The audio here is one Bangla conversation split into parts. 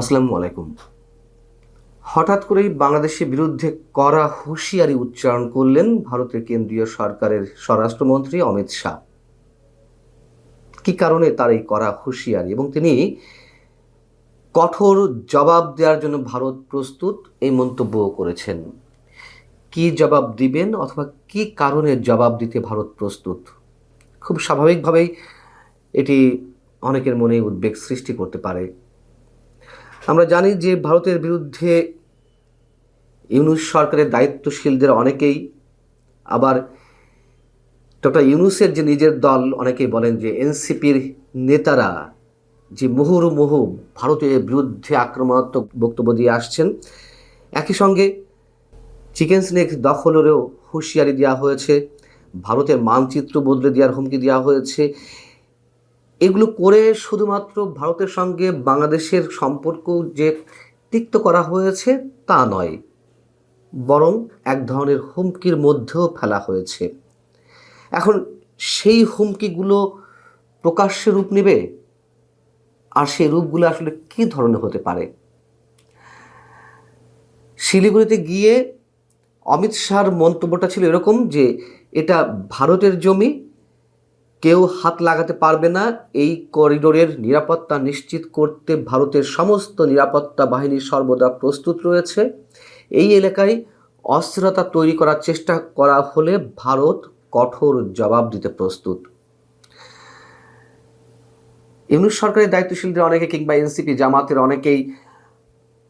আসসালামু আলাইকুম। হঠাৎ করেই বাংলাদেশের বিরুদ্ধে কড়া হুঁশিয়ারি উচ্চারণ করলেন ভারতের কেন্দ্রীয় সরকারের স্বরাষ্ট্রমন্ত্রী অমিত শাহ। কি কারণে তার এই কড়া হুঁশিয়ারি, এবং তিনি কঠোর জবাব দেওয়ার জন্য ভারত প্রস্তুত, এই মন্তব্য করেছেন। কি জবাব দিবেন অথবা কি কারণে জবাব দিতে ভারত প্রস্তুত, খুব স্বাভাবিকভাবেই এটি অনেকের মনে উদ্বেগ সৃষ্টি করতে পারে। আমরা জানি যে ভারতের বিরুদ্ধে ইউনূস সরকারের দায়িত্বশীলদের অনেকেই, আবার ডক্টর ইউনূসের যে নিজের দল, অনেকেই বলেন যে এনসিপির নেতারা যে মুহুর্মুহু ভারতের বিরুদ্ধে আক্রমণাত্মক বক্তব্য দিয়ে আসছেন। একই সঙ্গে চিকেন স্নেক দখলেরও হুঁশিয়ারি দেওয়া হয়েছে, ভারতের মানচিত্র বদলে দেওয়ার হুমকি দেওয়া হয়েছে। এগুলো করে শুধুমাত্র ভারতের সঙ্গে বাংলাদেশের সম্পর্ক যে তিক্ত করা হয়েছে তা নয়, বরং এক ধরনের হুমকির মধ্যেও ফেলা হয়েছে। এখন সেই হুমকিগুলো প্রকাশ্যে রূপ নেবে, আর সেই রূপগুলো আসলে কী ধরনের হতে পারে। শিলিগুড়িতে গিয়ে অমিত শাহর মন্তব্যটা ছিল এরকম যে এটা ভারতের জমি, কেউ হাত লাগাতে পারবে না। এই করিডোরের নিরাপত্তা নিশ্চিত করতে ভারতের সমস্ত নিরাপত্তা বাহিনী সর্বদা প্রস্তুত রয়েছে। এই এলাকায় অস্থিরতা তৈরি করার চেষ্টা করা হলে ভারত কঠোর জবাব দিতে প্রস্তুত। ইউনূস সরকারের দায়িত্বশীলদের অনেকে কিংবা এনসিপি জামাতের অনেকেই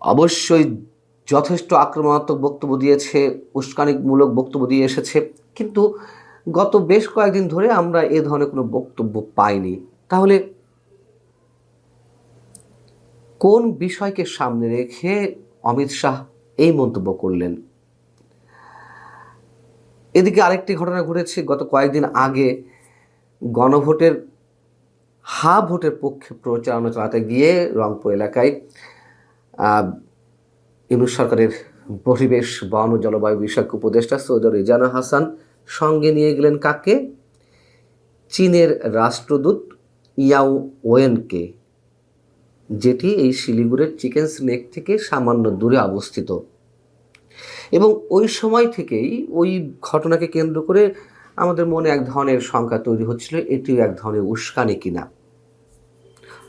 অবশ্যই যথেষ্ট আক্রমণাত্মক বক্তব্য দিয়েছে, উস্কানিমূলক বক্তব্য দিয়ে এসেছে, কিন্তু গত বেশ কয়েকদিন ধরে আমরা এ ধরনের কোনো বক্তব্য পাইনি। তাহলে কোন বিষয়কে সামনে রেখে অমিত শাহ এই মন্তব্য করলেন? এদিকে আরেকটি ঘটনা ঘটেছে। গত কয়েকদিন আগে গণভোটের ভোটের পক্ষে প্রচারণা চালাতে গিয়ে রংপুর এলাকায় ইউনূস সরকারের পরিবেশ, বন ও জলবায়ু বিষয়ক উপদেষ্টা সৈয়দ রিজানা হাসান সঙ্গে নিয়ে গেলেন কাকে? চীনের রাষ্ট্রদূত ইয়াও ওয়েনকে, যেটি এই শিলিগুড়ির চিকেন স্নেক থেকে সামান্য দূরে অবস্থিত। এবং ওই সময় থেকেই ওই ঘটনাকে কেন্দ্র করে আমাদের মনে এক ধরনের শঙ্কা তৈরি হচ্ছিল, এটিও এক ধরনের উস্কানি কিনা।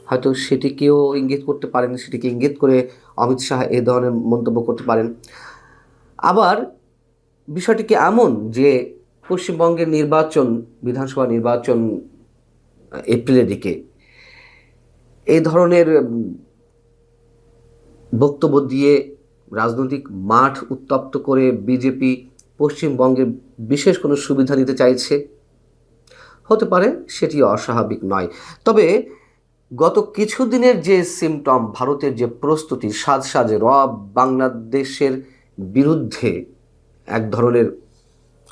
হয়তো সেটিকেও ইঙ্গিত করতে পারেন, সেটিকে ইঙ্গিত করে অমিত শাহ এ ধরনের মন্তব্য করতে পারেন। আবার বিষয়টি কি এমন যে পশ্চিমবঙ্গের নির্বাচন, বিধানসভা নির্বাচন এপ্রিলের দিকে, এই ধরনের বক্তব্য দিয়ে রাজনৈতিক মাঠ উত্তপ্ত করে বিজেপি পশ্চিমবঙ্গের বিশেষ কোনো সুবিধা নিতে চাইছে? হতে পারে, সেটি অস্বাভাবিক নয়। তবে গত কিছুদিনের যে সিমটম, ভারতের যে প্রস্তুতি, সাজে বাংলাদেশের বিরুদ্ধে এক ধরনের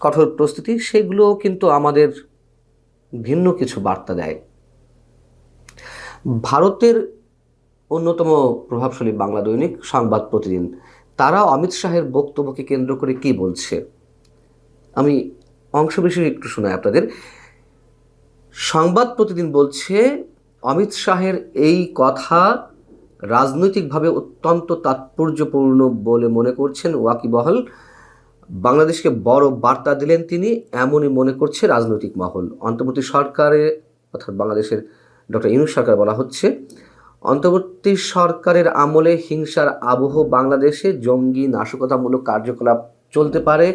কঠোর প্রস্তুতি, সেগুলো কিন্তু আমাদের ভিন্ন কিছু বার্তা দেয়। ভারতের অন্যতম প্রভাবশালী বাংলা দৈনিক সংবাদ প্রতিদিন, তারা অমিত শাহের বক্তব্যকে কেন্দ্র করে কি বলছে, আমি অংশ বিশেষ একটু শোনাই আপনাদের। সংবাদ প্রতিদিন বলছে, অমিত শাহের এই কথা রাজনৈতিকভাবে অত্যন্ত তাৎপর্যপূর্ণ বলে মনে করছেন ওয়াকিবহাল। বাংলাদেশকে বড় বার্তা দিলেন তিনি, এমনই মনে করছে রাজনৈতিক মহল। অন্তর্বর্তী সরকারে, অর্থাৎ বাংলাদেশের ডক্টর ইউনূস সরকার বলা হচ্ছে, অন্তর্বর্তী সরকারের আমলে হিংসার আবহ বাংলাদেশে জঙ্গি নাশকতামূলক কার্যকলাপ চলতে পারে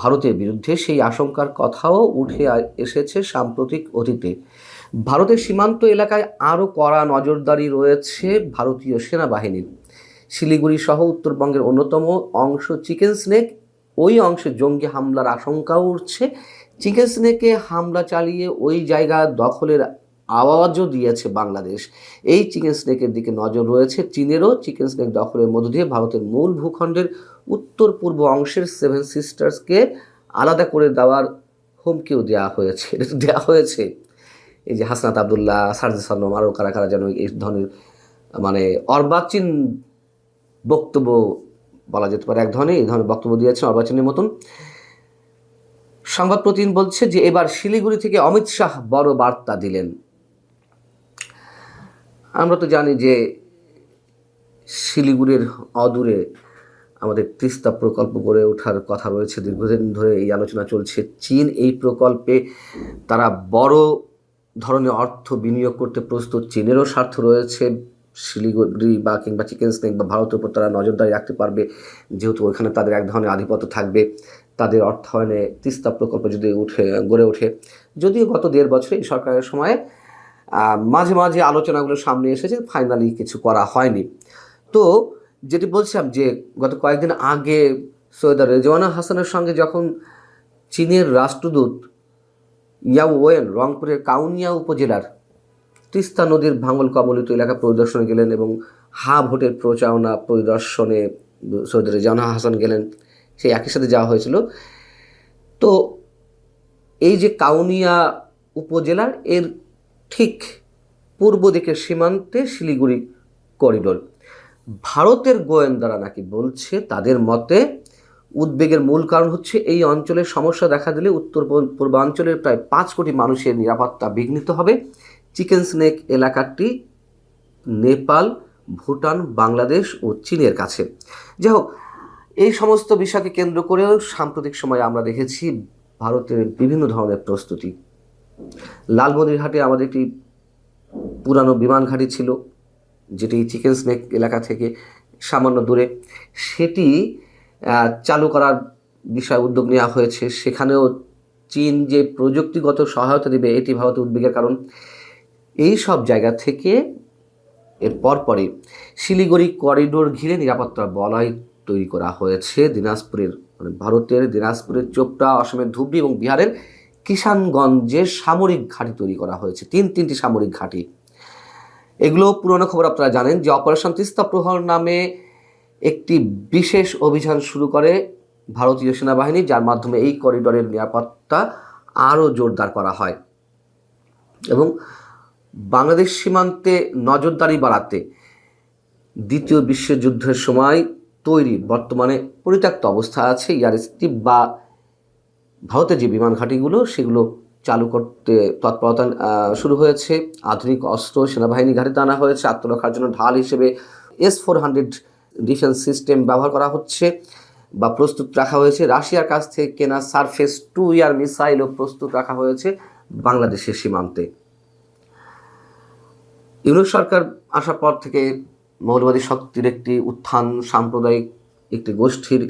ভারতের বিরুদ্ধে, সেই আশঙ্কার কথাও উঠে এসেছে সাম্প্রতিক অতীতে। ভারতের সীমান্ত এলাকায় আরও কড়া নজরদারি রয়েছে ভারতীয় সেনাবাহিনীর। শিলিগুড়ি সহ উত্তরবঙ্গের অন্যতম অংশ চিকেন স্নেক, ওই অংশে জঙ্গি হামলার আশঙ্কাও উঠছে। চিকেন স্নেকে হামলা চালিয়ে ওই জায়গা দখলের আওয়াজও দিয়েছে বাংলাদেশ। এই চিকেন স্নেকের দিকে নজর রয়েছে চীনেরও। চিকেন স্নেক দখলের মধ্য দিয়ে ভারতের মূল ভূখণ্ডের উত্তর পূর্ব অংশের 7 সিস্টার্সকে আলাদা করে দেওয়ার হুমকিও দেওয়া হয়েছে। এই যে হাসনাত আবদুল্লাহ, সারজিস আলম, আরও কারা কারা যেন এই ধরনের মানে অর্বাচীন বক্তব্য বলা যেতে পারে, এক ধরনের এই ধরনের বক্তব্য দিয়েছেন অর্বাচীনের মতন। সংবাদ প্রতিদিন বলছে যে এবার শিলিগুড়ি থেকে অমিত শাহ বড় বার্তা দিলেন। আমরা তো জানি যে শিলিগুড়ির অদূরে আমাদের তিস্তা প্রকল্প গড়ে ওঠার কথা রয়েছে। দীর্ঘদিন ধরে এই আলোচনা চলছে। চীন এই প্রকল্পে তারা বড় ধরনের অর্থ বিনিয়োগ করতে প্রস্তুত। চীনেরও স্বার্থ রয়েছে শিলিগুড়ি বা কিংবা চিকেন স্নেক বা ভারতের উপর তারা নজরদারি রাখতে পারবে, যেহেতু ওইখানে তাদের এক ধরনের আধিপত্য থাকবে। তাদের অর্থায়নে তিস্তা প্রকল্প যদি গড়ে ওঠে, যদিও গত 1.5 বছরে এই সরকারের সময়ে মাঝে মাঝে আলোচনাগুলো সামনে এসেছে, ফাইনালি কিছু করা হয়নি। তো যেটি বলছিলাম যে গত কয়েকদিন আগে সৈয়দা রেজওয়ানা হাসানের সঙ্গে যখন চীনের রাষ্ট্রদূত ইয়াও ওয়েন রংপুরের কাউনিয়া উপজেলার তিস্তা নদীর ভাঙল কবলিত এলাকা পরিদর্শনে গেলেন এবং ভোটের প্রচারণা পরিদর্শনে সৈয়দা রেজওয়ানা হাসান গেলেন, সেই একই সাথে যাওয়া হয়েছিল। তো এই যে কাউনিয়া উপজেলার এর ঠিক পূর্ব দিকের সীমান্তে শিলিগুড়ি করিডোর, ভারতের গোয়েন্দারা নাকি বলছে তাদের মতে উদ্বেগের মূল কারণ হচ্ছে এই অঞ্চলের সমস্যা দেখা দিলে উত্তর পূর্বাঞ্চলের প্রায় 5 কোটি মানুষের নিরাপত্তা বিঘ্নিত হবে। চিকেন স্নেক এলাকাটি নেপাল, ভুটান, বাংলাদেশ ও চীনের কাছে। যাই হোক, এই সমস্ত বিষয়কে কেন্দ্র করেও সাম্প্রতিক সময়ে আমরা দেখেছি ভারতের বিভিন্ন ধরনের প্রস্তুতি। লালমনিরহাটে আমাদের একটি পুরানো বিমান ঘাঁটি ছিল, যেটি চিকেন স্নেক এলাকা থেকে সামান্য দূরে, সেটি চালু করার বিষয়ে উদ্যোগ নেওয়া হয়েছে। সেখানেও চীন যে প্রযুক্তিগত সহায়তা দেবে এটি ভারতের উদ্বেগের কারণ। এই সব জায়গা থেকে এর পরপরই শিলিগুড়ি করিডোর ঘিরে নিরাপত্তা বলয় তৈরি করা হয়েছে। দিনাজপুরের ভারতের দিনাজপুরের চোপড়া, অসমের ধুবড়ী এবং বিহারের কিষানগঞ্জে সামরিক ঘাঁটি তৈরি করা হয়েছে, তিনটি সামরিক ঘাঁটি। এগুলো পুরনো খবর আপনারা জানেন যে অপারেশন তিস্তা প্রহর নামে একটি বিশেষ অভিযান শুরু করে ভারতীয় সেনাবাহিনী, যার মাধ্যমে এই করিডোরের নিরাপত্তা আরও জোরদার করা হয় এবং বাংলাদেশ সীমান্তে নজরদারি বাড়াতে দ্বিতীয় বিশ্বযুদ্ধের সময় তৈরি বর্তমানে পরিত্যক্ত অবস্থা আছে এয়ারস্ট্রিপ বা ভারতের যে বিমান ঘাঁটিগুলো সেগুলো চালু করতে তৎপরতা শুরু হয়েছে। আধুনিক অস্ত্র সেনাবাহিনী ঘাঁটিতে আনা হয়েছে। আত্মরক্ষার জন্য ঢাল হিসেবে S-400 ডিফেন্স সিস্টেম ব্যবহার করা হচ্ছে বা প্রস্তুত রাখা হয়েছে। রাশিয়ার কাছ থেকে কেনা সারফেস 2 এয়ার মিসাইলও প্রস্তুত রাখা হয়েছে বাংলাদেশের সীমান্তে। ইউনূস সরকার আসার পর থেকে মৌলবাদী শক্তির একটি উত্থান, সাম্প্রদায়িক একটি গোষ্ঠীর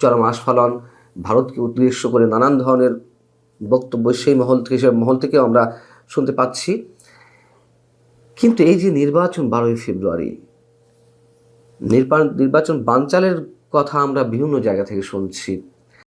চরম আস্ফালন, ভারতকে উদ্দেশ্য করে নানান ধরনের বক্তব্য সেই মহল থেকেও আমরা শুনতে পাচ্ছি। কিন্তু এই যে নির্বাচন 12ই ফেব্রুয়ারি, নির্বাচন বানচালের কথা আমরা বিভিন্ন জায়গা থেকে শুনছি।